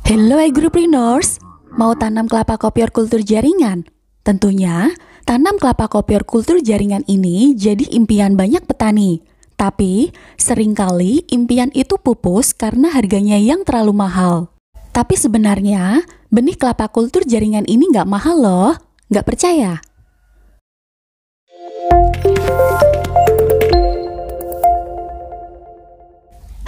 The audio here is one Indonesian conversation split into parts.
Hello agripreneurs, mau tanam kelapa kopior kultur jaringan? Tentunya, tanam kelapa kopior kultur jaringan ini jadi impian banyak petani. Tapi, seringkali impian itu pupus karena harganya yang terlalu mahal. Tapi sebenarnya, benih kelapa kultur jaringan ini nggak mahal loh. Nggak percaya?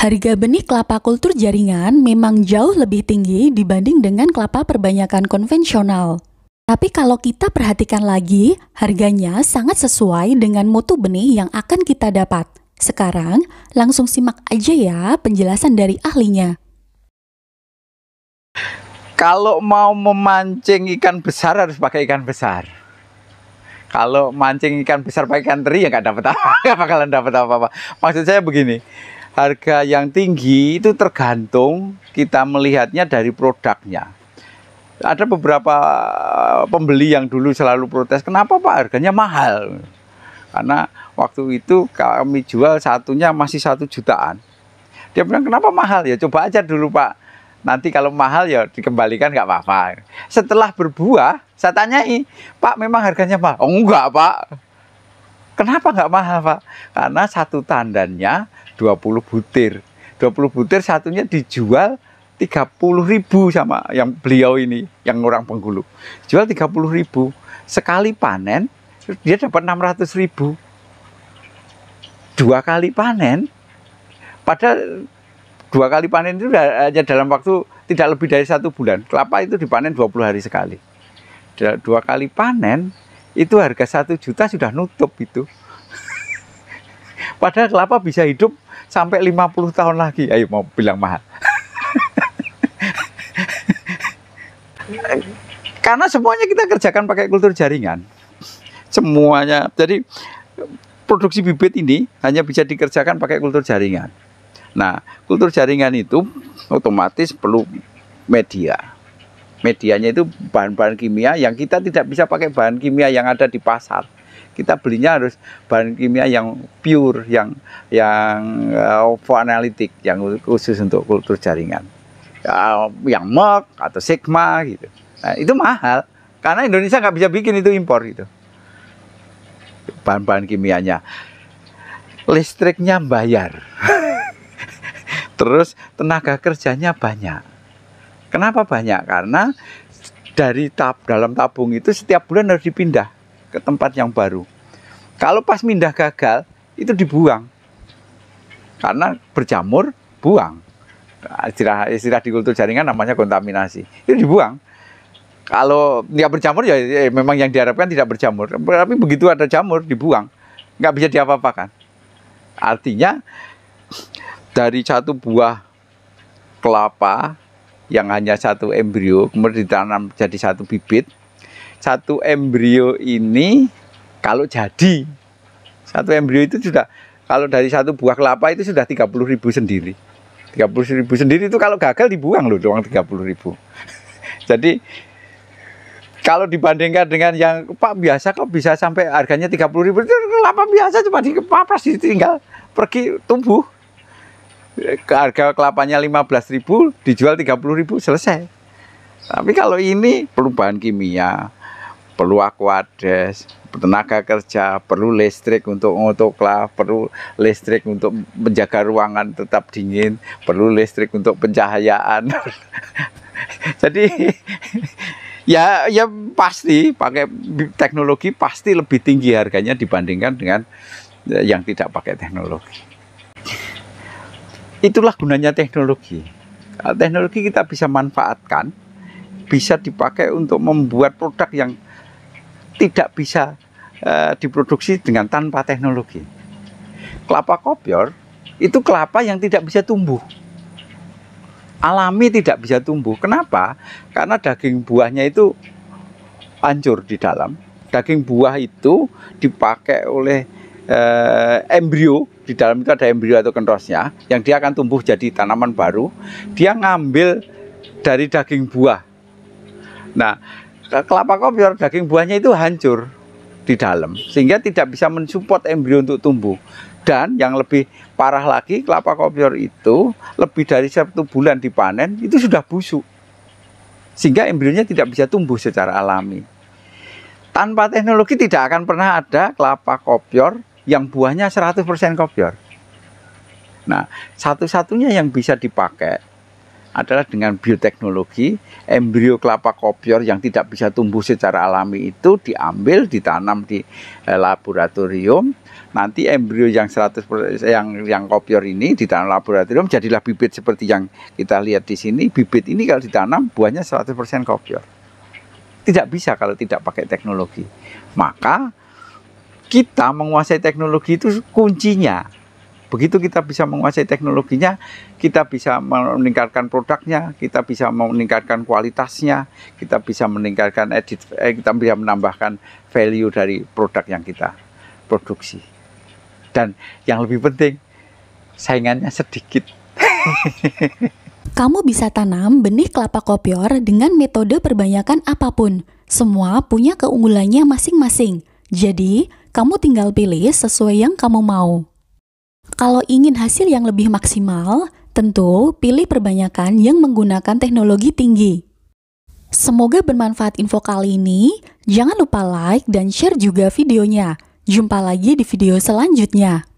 Harga benih kelapa kultur jaringan memang jauh lebih tinggi dibanding dengan kelapa perbanyakan konvensional. Tapi kalau kita perhatikan lagi, harganya sangat sesuai dengan mutu benih yang akan kita dapat. Sekarang, langsung simak aja ya penjelasan dari ahlinya. Kalau mau memancing ikan besar harus pakai ikan besar. Kalau mancing ikan besar pakai ikan teri ya nggak dapat apa, nggak bakalan dapat apa-apa. Maksud saya begini, harga yang tinggi itu tergantung kita melihatnya dari produknya. Ada beberapa pembeli yang dulu selalu protes, kenapa Pak harganya mahal? Karena waktu itu kami jual satunya masih 1 jutaan. Dia bilang kenapa mahal? Ya coba aja dulu Pak. Nanti kalau mahal ya dikembalikan nggak apa-apa. Setelah berbuah, saya tanyai, Pak memang harganya mahal? Oh enggak Pak. Kenapa nggak mahal Pak? Karena satu tandannya 20 butir. 20 butir satunya dijual 30.000 sama yang beliau ini, yang orang Bengkulu. Jual 30.000. Sekali panen, dia dapat 600.000. 2 kali panen, padahal 2 kali panen itu hanya dalam waktu tidak lebih dari 1 bulan. Kelapa itu dipanen 20 hari sekali. 2 kali panen, itu harga 1 juta sudah nutup itu. Padahal kelapa bisa hidup sampai 50 tahun lagi. Ayo mau bilang mahal. Karena semuanya kita kerjakan pakai kultur jaringan. Semuanya. Jadi produksi bibit ini hanya bisa dikerjakan pakai kultur jaringan. Nah, kultur jaringan itu otomatis perlu media. Medianya itu bahan-bahan kimia yang kita tidak bisa pakai bahan kimia yang ada di pasar. Kita belinya harus bahan kimia yang pure, yang analytic, yang khusus untuk kultur jaringan. Yang Merck atau Sigma gitu. Nah, itu mahal karena Indonesia nggak bisa bikin, itu impor itu. Bahan-bahan kimianya. Listriknya bayar. Terus tenaga kerjanya banyak. Kenapa banyak? Karena dari dalam tabung itu setiap bulan harus dipindah ke tempat yang baru. Kalau pas pindah gagal, itu dibuang. Karena berjamur, buang. Istilah di kultur jaringan namanya kontaminasi. Itu dibuang. Kalau nggak berjamur ya memang yang diharapkan tidak berjamur. Tapi begitu ada jamur, dibuang. Nggak bisa diapa-apakan. Artinya, dari 1 buah kelapa yang hanya 1 embrio, kemudian ditanam jadi 1 bibit. 1 embrio ini kalau jadi 1 embrio itu sudah, kalau dari 1 buah kelapa itu sudah 30.000 sendiri. 30.000 sendiri itu kalau gagal dibuang loh, doang 30.000. Jadi kalau dibandingkan dengan yang Pak biasa kok bisa sampai harganya 30.000, itu kelapa biasa cuma dikepapras ditinggal pergi tumbuh. Harga kelapanya 15.000, dijual 30.000, selesai. Tapi kalau ini perlu bahan kimia, perlu aquades, tenaga kerja, perlu listrik untuk otoklah, perlu listrik untuk menjaga ruangan tetap dingin, perlu listrik untuk pencahayaan. Jadi ya pasti pakai teknologi pasti lebih tinggi harganya dibandingkan dengan yang tidak pakai teknologi. Itulah gunanya teknologi. Teknologi kita bisa manfaatkan, bisa dipakai untuk membuat produk yang tidak bisa diproduksi dengan tanpa teknologi. Kelapa kopior itu kelapa yang tidak bisa tumbuh. Alami tidak bisa tumbuh. Kenapa? Karena daging buahnya itu hancur di dalam. Daging buah itu dipakai oleh embrio. Di dalam itu ada embrio atau kenrosnya, yang dia akan tumbuh jadi tanaman baru. Dia ngambil dari daging buah. Nah, kelapa kopior daging buahnya itu hancur di dalam, sehingga tidak bisa mensupport embrio untuk tumbuh. Dan yang lebih parah lagi, kelapa kopior itu lebih dari 1 bulan dipanen, itu sudah busuk. sehingga embrionya tidak bisa tumbuh secara alami. Tanpa teknologi tidak akan pernah ada kelapa kopior yang buahnya 100% kopior. Nah, satu-satunya yang bisa dipakai adalah dengan bioteknologi. Embrio kelapa kopior yang tidak bisa tumbuh secara alami itu diambil, ditanam di laboratorium. Nanti embrio yang 100% yang kopior ini ditanam laboratorium, jadilah bibit seperti yang kita lihat di sini. Bibit ini kalau ditanam buahnya 100% kopior. Tidak bisa kalau tidak pakai teknologi. Maka kita menguasai teknologi itu kuncinya. Begitu kita bisa menguasai teknologinya, kita bisa meningkatkan produknya, kita bisa meningkatkan kualitasnya, kita bisa meningkatkan kita bisa menambahkan value dari produk yang kita produksi. Dan yang lebih penting, saingannya sedikit. Kamu bisa tanam benih kelapa kopior dengan metode perbanyakan apapun. Semua punya keunggulannya masing-masing. Jadi, kamu tinggal pilih sesuai yang kamu mau. Kalau ingin hasil yang lebih maksimal, tentu pilih perbanyakan yang menggunakan teknologi tinggi. Semoga bermanfaat info kali ini. Jangan lupa like dan share juga videonya. Jumpa lagi di video selanjutnya.